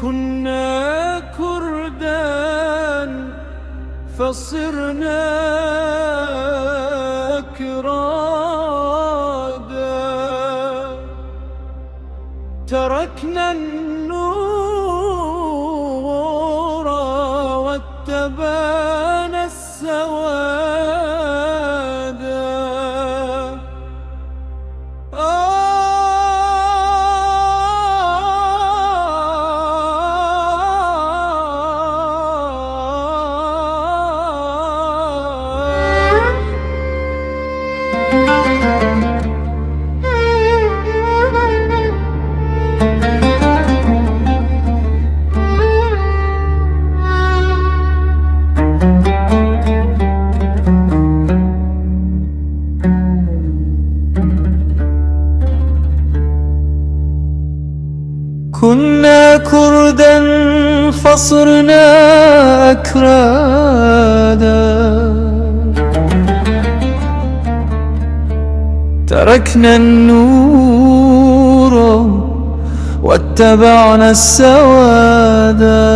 كنا كردا فصرنا أكرادا، تركنا النور واتبعنا السوادا. كنا كردا فصرنا أكرادا، تركنا النور واتبعنا السوادا.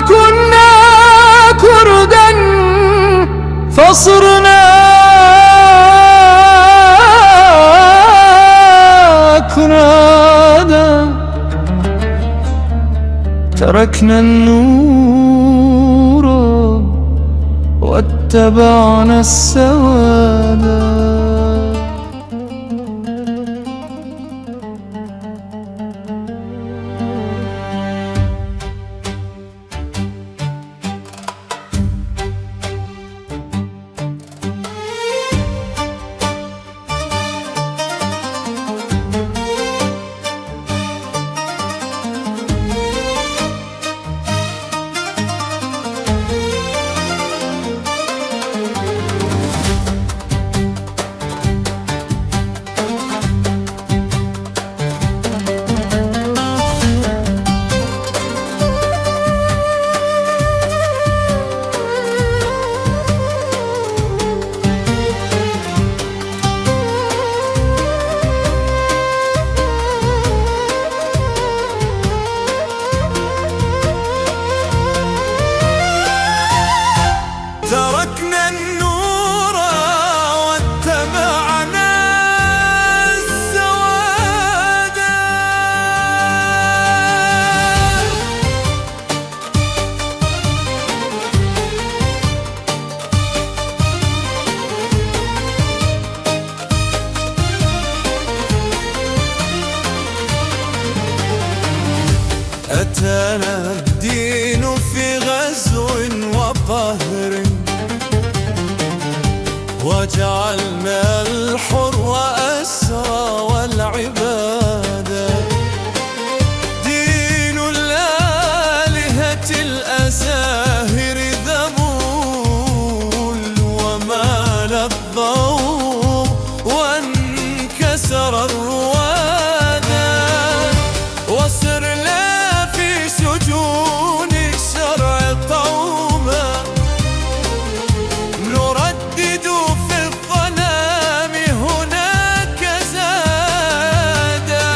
كنا كردا فصرنا أكرادا، تركنا النور واتبعنا السوادا. تركنا النور واتبعنا السوادا. أتانا الدين في غزو وقهر، وجعلنا الحر أسرى والعبادة. دين الآلهة الأساهر ذبول، ومال الضوء وانكسر الروادا. وصرنا في سجون الشرع قوما، نردد في الظلام هناك زادا.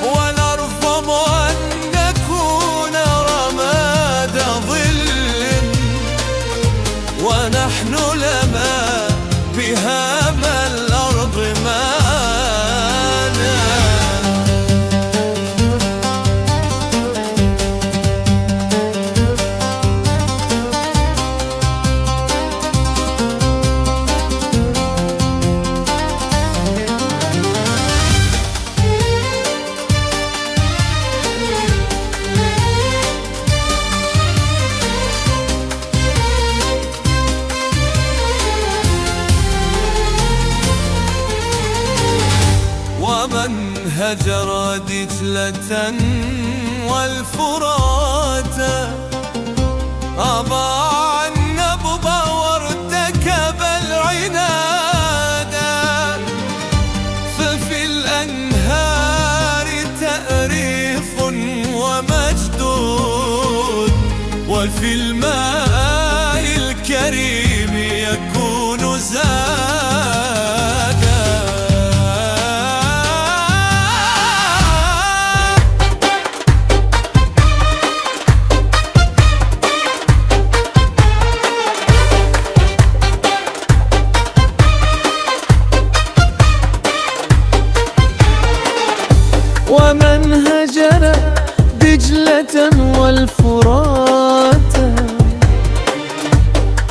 ونرفض أن نكون رماد ظل، ونحن لما بهام الأرض مانا. ومن هجر دجلة والفرات، أضاع النبض وارتكب العنادا. ففي الأنهار تأريف ومجدود، وفي الماء الكريم يكون زادا.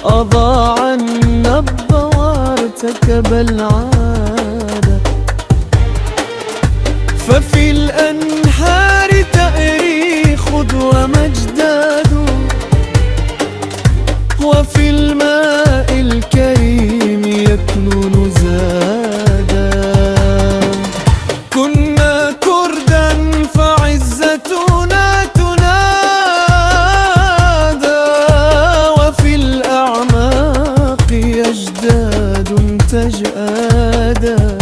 أضاع النبض وارتكب العادة. ففي الأنهار تأريخ ومجداد، وفي الماء الكريم يكنن زادا. كنا كردا فعزتنا تنادى، وفي الأعماق أجداد تجآدا.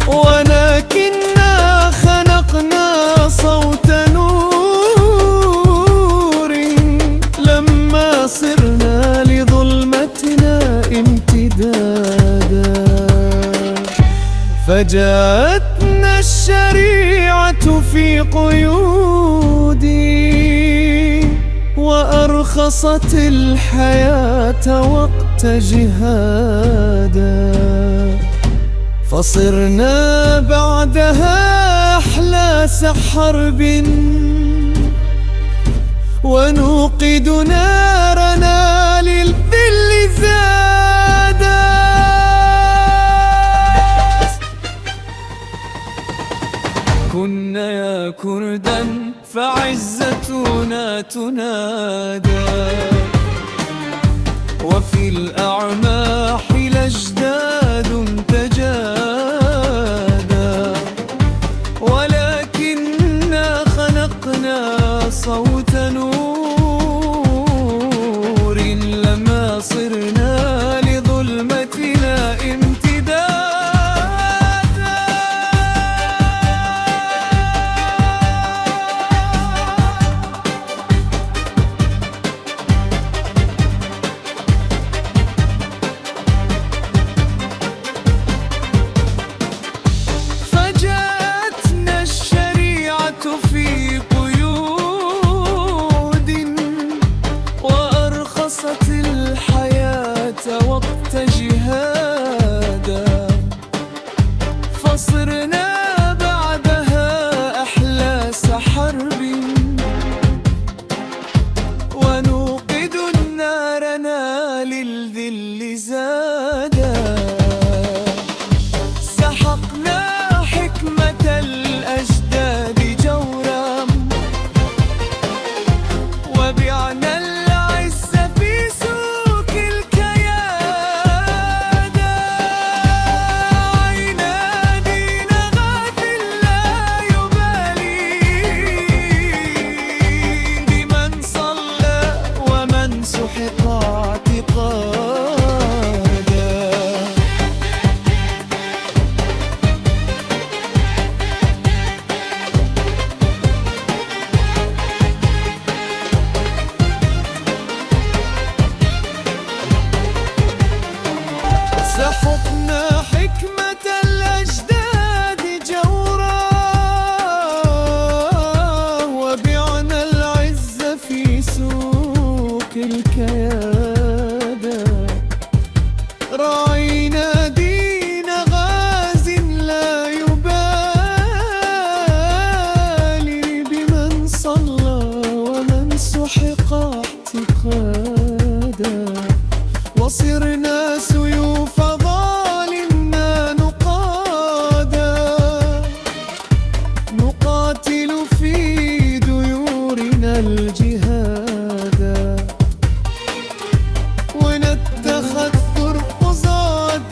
ولكننا خنقنا صوت نور لما صرنا لظلمتنا امتدادا. فجاءتنا الشريعة في قيود، وأرخصت الحياة وقت جهادا. فصرنا بعدها أحلاس حرب، ونوقد نارنا للذل زادا. كنا يا كردا فعزتنا تنادى، وفي الأعماق لأجداد تجادا. ولكننا خنقنا صوت نور لما صرنا لظلمتنا امتدادا. فجاءتنا الشريعة في قيود، وأرخصت الحياة وقت جهادا. فصرنا بعدها أحلاس حرب، ونوقد نارنا للذل زادا. سحقنا حكمة الأجداد جورا، وبعنا العز في سوق الكيادة. عنادينا غافل لا يبالي بمن صلى ومن سحق اعتقادا. سحقنا حكمة الأجداد جورا، وبعنا العز في سوق الكيادة. راعينا دين غاز لا يبالي بمن صلى ومن سحق اعتقادا. وصرنا سيوف ظالمنا نقادا، نقاتل في ديورنا الجهادا. ونتخذ قرقزات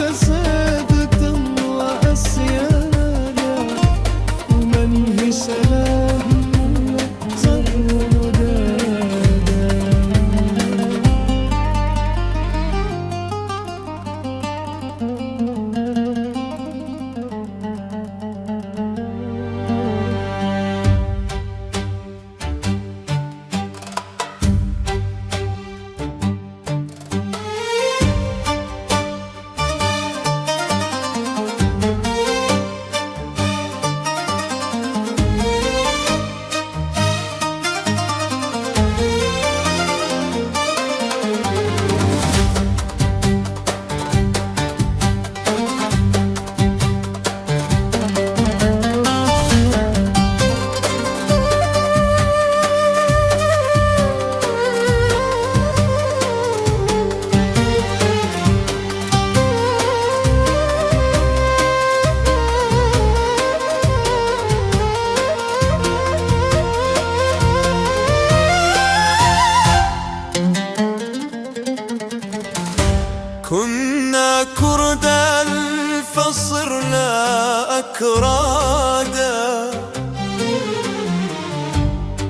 كنا كردا فصرنا أكرادا،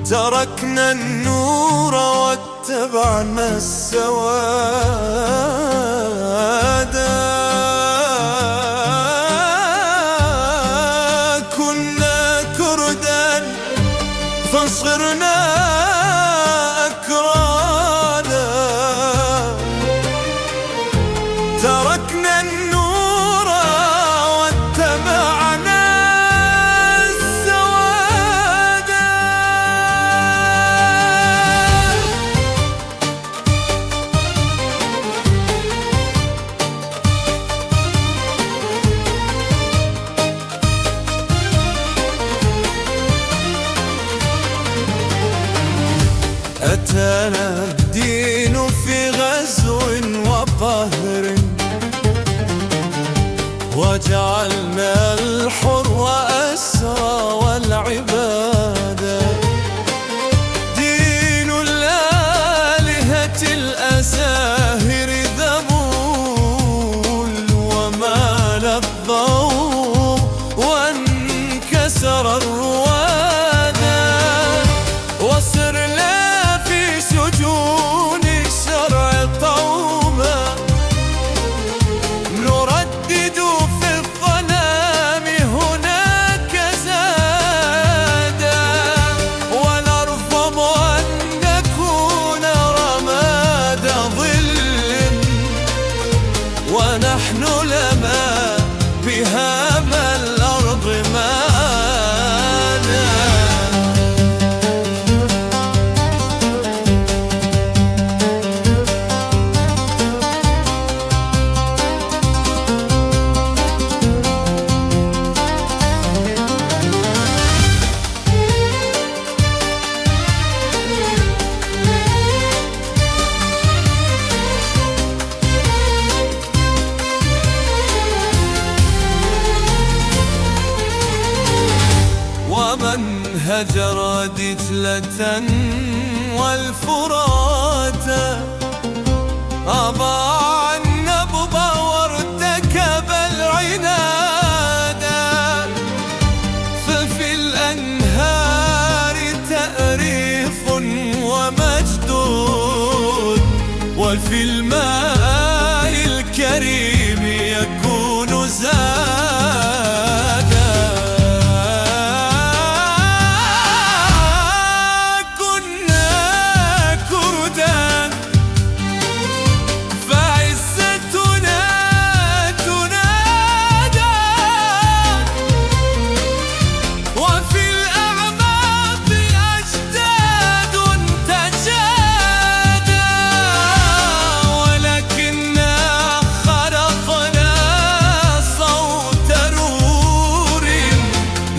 تركنا النور واتبعنا السوادا. كنا كردا فصرنا أكرادا، تركنا النور واتبعنا السوادا. أتانا الدين في غزو وقهر، وجعلنا الحر أسرى والعبادة. دين الآلهة الأساهر ذبول، ومال الضوء وانكسر الروادة. وسرنا في سجون الشرع قوما، نردد في الظلام هناك زادا. ونرفض أن نكون رماد ظل، ونحن لما بهام الأرض مانا. ومن هجر دجلة والفرات، أضاع النبض وارتكب العنادا. ففي الأنهار تأريف ومجدود، وفي الماء الكريم يكون زادا.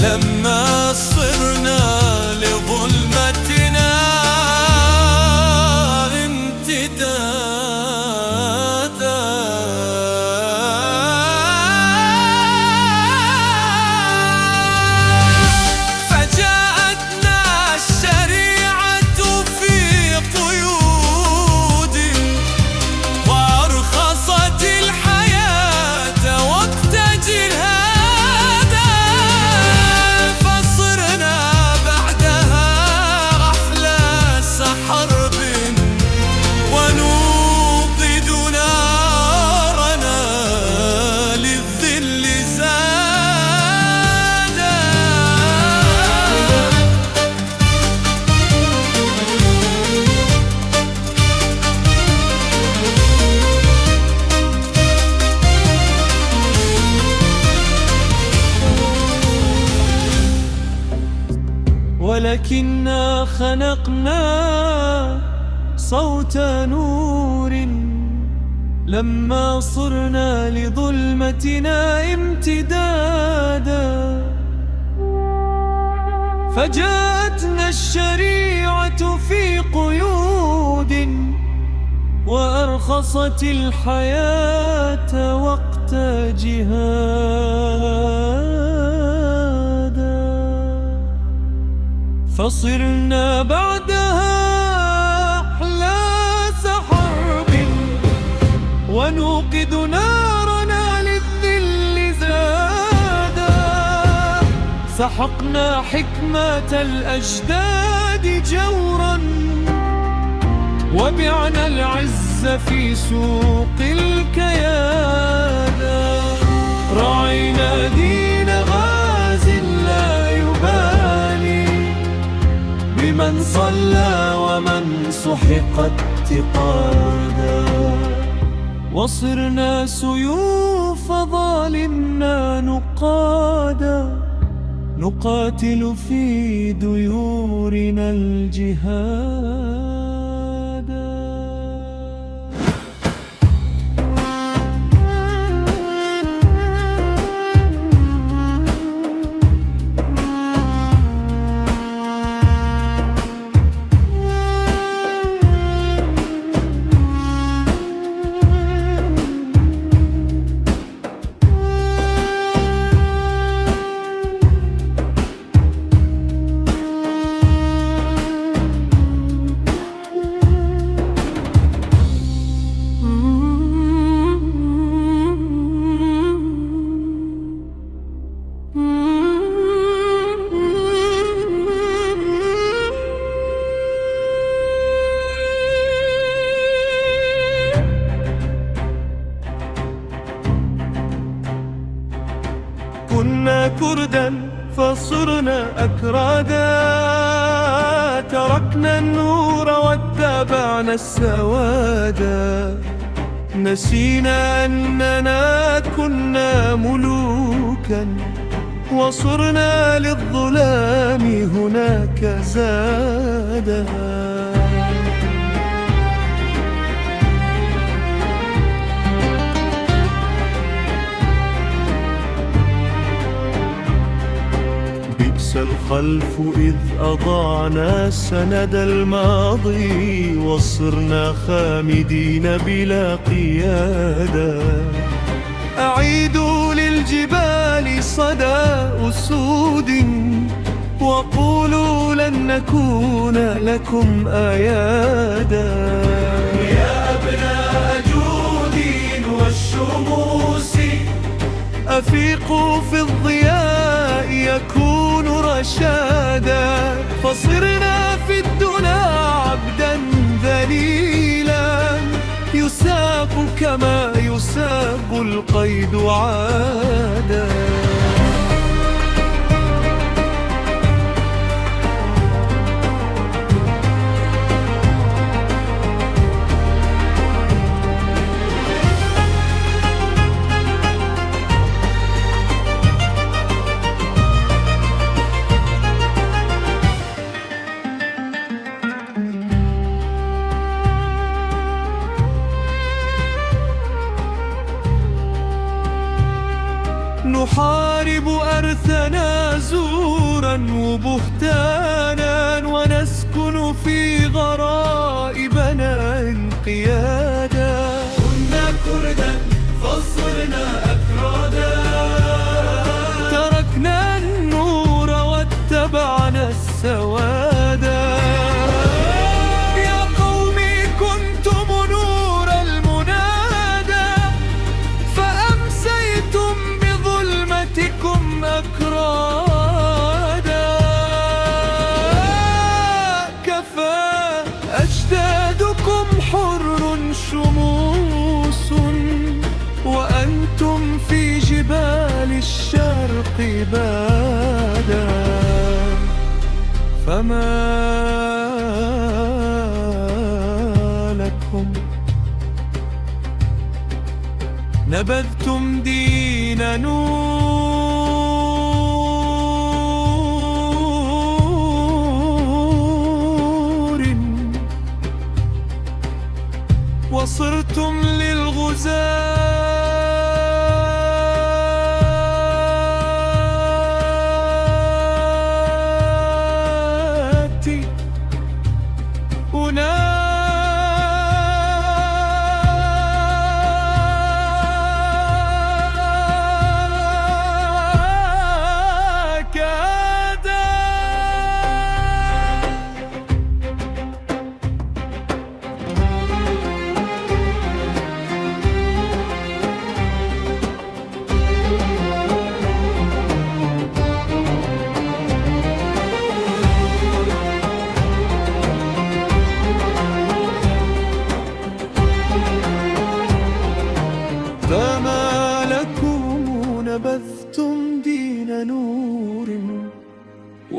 لما صرنا لظلمتنا امتدادا. فجاءتنا الشريعة في قيود، وأرخصت الحياة وقت جهادا. حرب ونوقد نارنا للذل زادا. ولكننا خنقنا صوت نور، لما صرنا لظلمتنا امتدادا. فجاءتنا الشريعة في قيود، وأرخصت الحياة وقت جهادا. فصرنا بعدها أحلاس حرب ونوقد نجدد نارنا للذل زادا. سحقنا حكمة الأجداد جورا، وبعنا العز في سوق الكيادة. رعينا دين غاز لا يبالي بمن صلى ومن سحق اتقادا. وصرنا سيوف ظالمنا نقادا، نقاتل في ديورنا الجهاد. كنا كردا فصرنا أكرادا، تركنا النور واتبعنا السوادا. نسينا أننا كنا ملوكا، وصرنا للظلام هناك زادا. بئس الخلف إذ أضعنا سند الماضي، وصرنا خامدين بلا قيادة. أعيدوا للجبال صدى أسود، وقولوا لن نكون لكم أيادا. يا أبناء جود والشموس، أفيقوا في الضياء يكون رشادا. فصرنا في الدنا عبدا ذليلا، يساق كما يساق القيد عادا. نحارب أرثنا زورا وبهتانا، ونسكن في غرائبنا انقيادا. كنا كردا فصرنا أكرادا، تركنا النور واتبعنا السوادا. يا قومي كنتم نور المنادى، فأمسيتم بظلمتكم أكرادا. كفى أجدادكم حر شموس، وأنتم في جبال الشرق بادا. فما لكم نبذتم دين نور، وصرتم للغزاة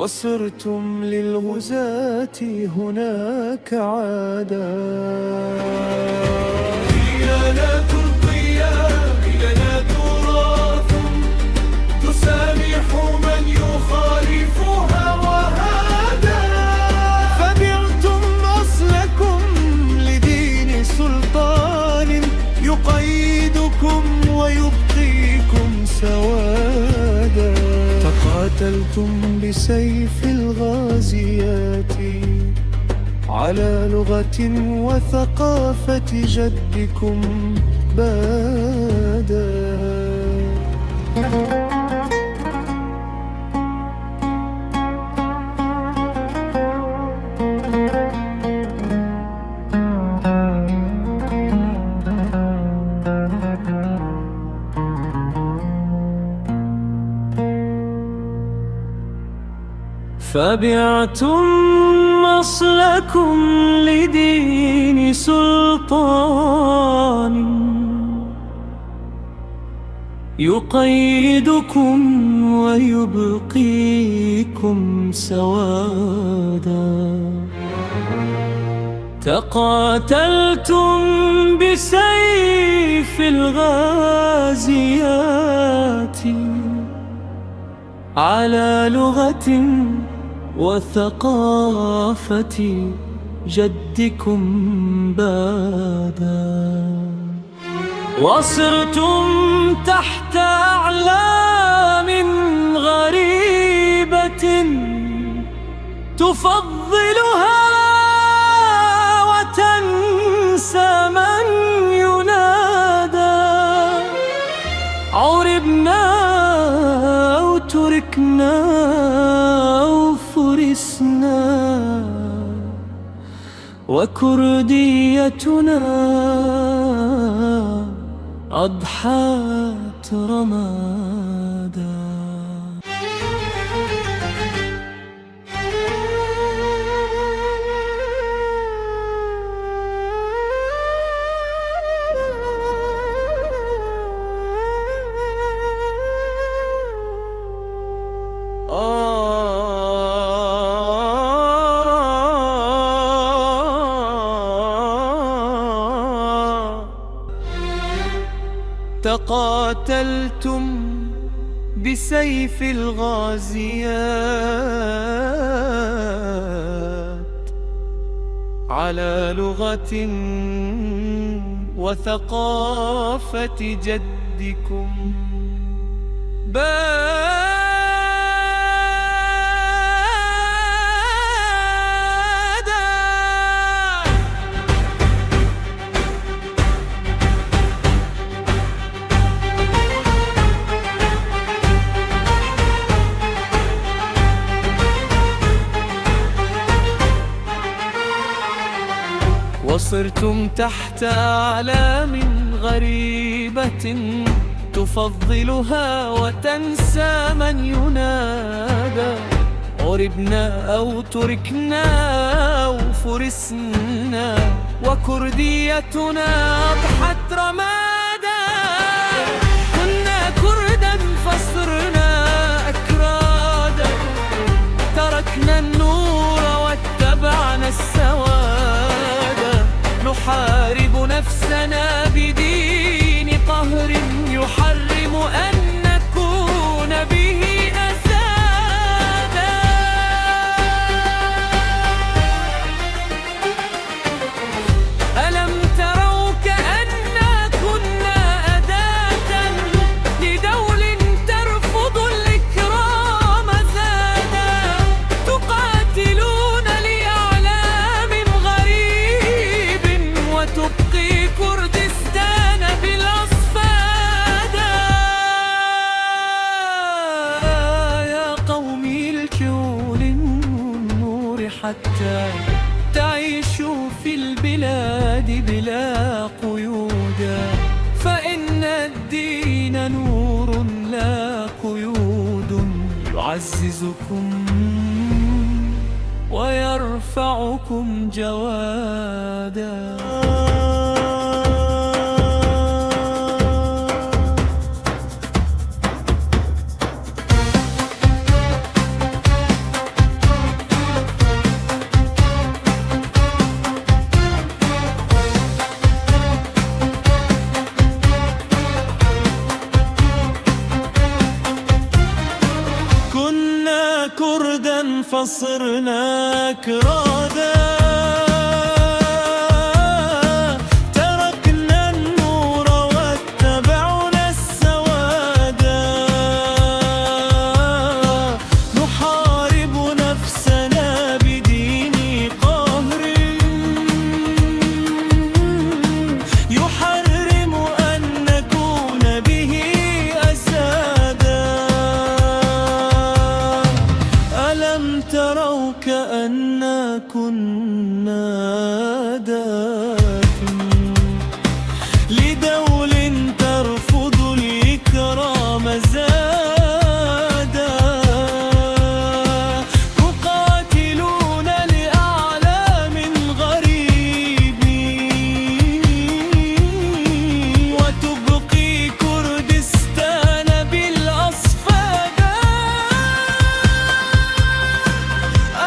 وصرتم للغزاة هناك عادا. ديانات القيام لنا تراث تسامح من يخالفها وهذا. فبعتم أصلكم لدين سلطان يقيدكم ويبقيكم سوادا. تقاتلتم بسيف الغازيات على لغة وثقافة جدكم بادا. فبعتم أصلكم لدين سلطان يقيدكم ويبقيكم سوادا. تقاتلتم بسيف الغازيات على لغة وثقافة جدكم بادا. وصرتم تحت أعلام غريبة تفضلها وتنسى من ينادى. عربنا أو تركنا أو فرسنا وكرديتنا أضحت رمادا. تقاتلتم بسيف الغازيات على لغة وثقافة جدكم وصرتم تحت أعلام غريبة تفضلها وتنسى من ينادى. عربنا أو تركنا أو فرسنا وكرديتنا أضحت رمادا. كنا كردا فصرنا أكرادا. تركنا النور واتبعنا السواد. نحارب نفسنا بدين قهر يحرم أن نكون به أسادا. ألم تروا كأننا كنا أداة لدول ترفض الإكرام زادا. تقاتلون لأعلام غريب وتبقي كردستان بالأصفاد. يا قومي الجوا للنور حتى تعيشوا في البلاد بلا قيود. فإن الدين نور لا قيود يعززكم ويرفعكم جوادا. فصرنا أكرادا. تركنا النور واتبعنا السوادا. نحارب نفسنا بدين قهر يحرم أن نكون به أسادا. ألم تروا كأننا كنا أداة لدول ترفض الإكرام زادا. تقاتلون لأعلام غريب وتبقي كردستان بالأصفاد.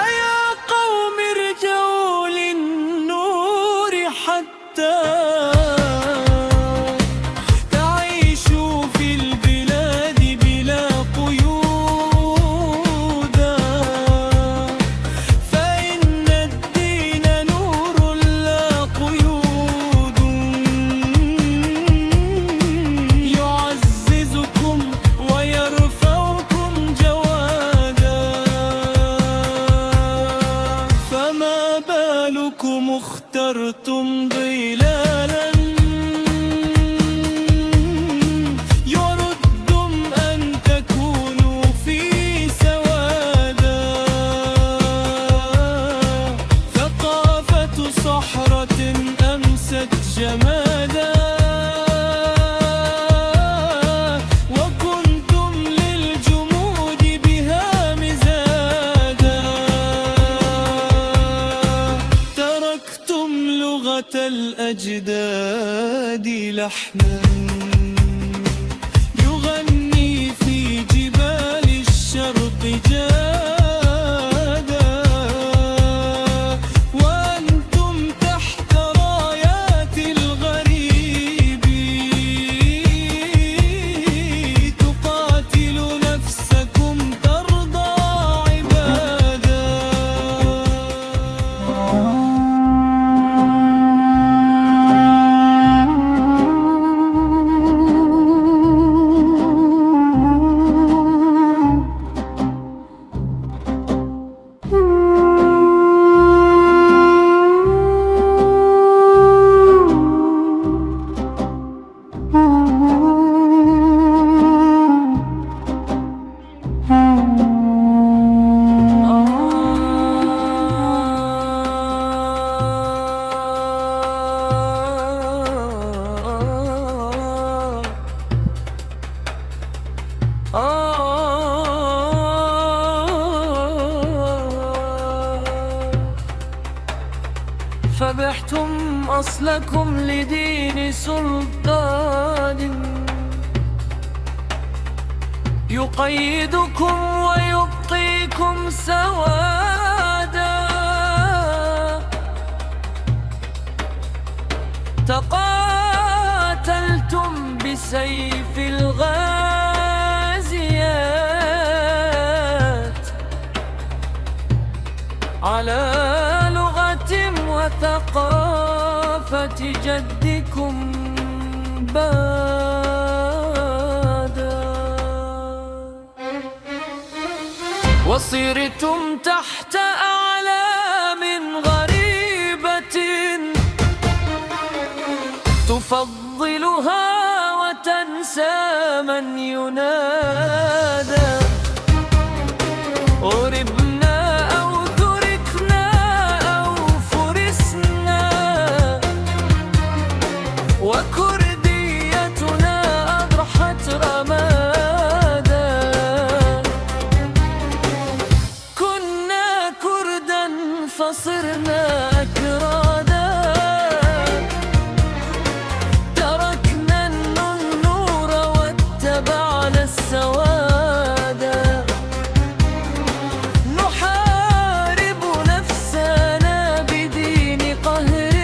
أيا قوم ارجعوا للنور حتى تعيشوا في البلاد بلا قيودا. فإن الدين نور لا قيود يعززكم ويرفعكم جوادا. فما بالكم اخترتم ضلالا يردم أن تكونوا في سوادا. ثقافة صحرة أمست جمادا. وكنتم للجمود بها مزادا. تركتم لغة الأجداد لحنا يغني في جبال الشرق جادا. وأنتم تحت رايات الغريب تقاتل نفسكم ترضى عبادا. فبحتم أصلكم لدين سلطان يقيدكم ويبقيكم سوادا. تقاتلتم بسيف الغازيات على لغة وثقافة جدكم بادا. وصرتم تحت أعلام غريبة تفضلها وتنسى من ينادى. غربنا أو تركنا أو فرسنا وكرديتنا أضحت رمادا. كنا كردا فصرنا أكرادا. تركنا النور واتبعنا السوادا. نحارب نفسنا بدين قهر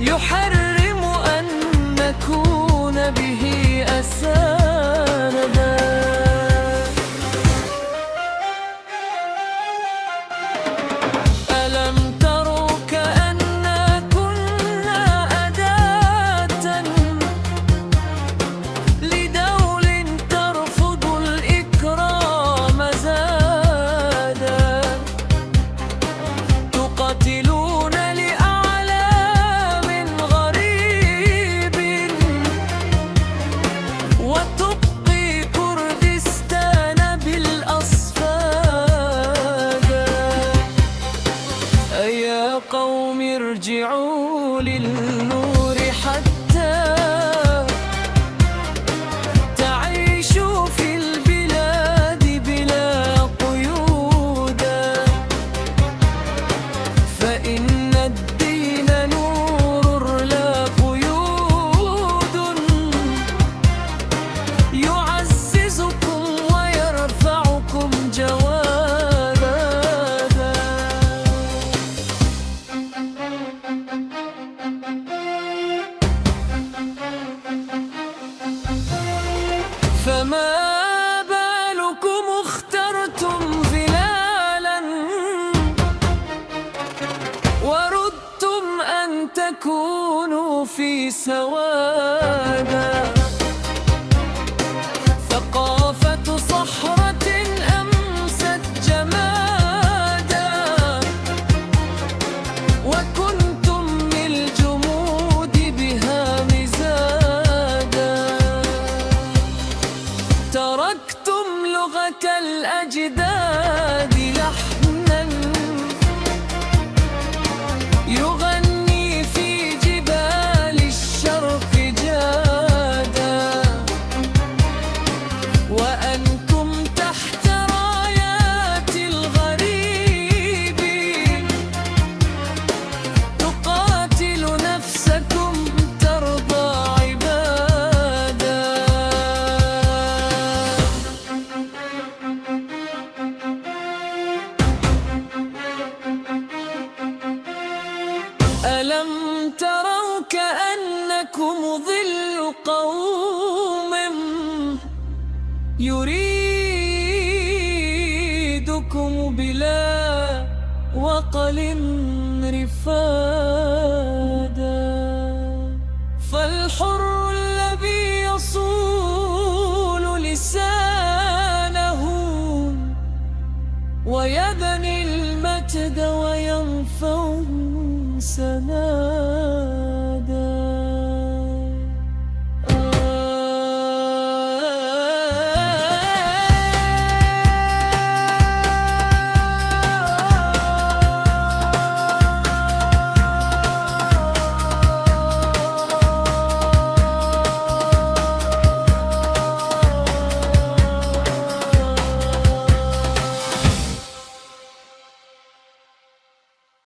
يحرم أن نكون به أسادا. بالنور حتى تعيشوا في البلاد بلا قيودا، فإن الدين نور لا قيود، يعززكم ويرفعكم جوادا. فما بالكم اخترتم ظلالا وردتم أن تكونوا في سوادا، ثقافة صحرة أمست جمادا، وكنتم للجمود بها مزادا، تركتم لغة الأجداد لحنا يغني في جبال الشرق جادا، وأنتم تحت رايات الغريب تقاتل نفسكم ترضى عبادا. ألم تروا كأنكم ظل قوم يريدكم بلا وقل رفاق.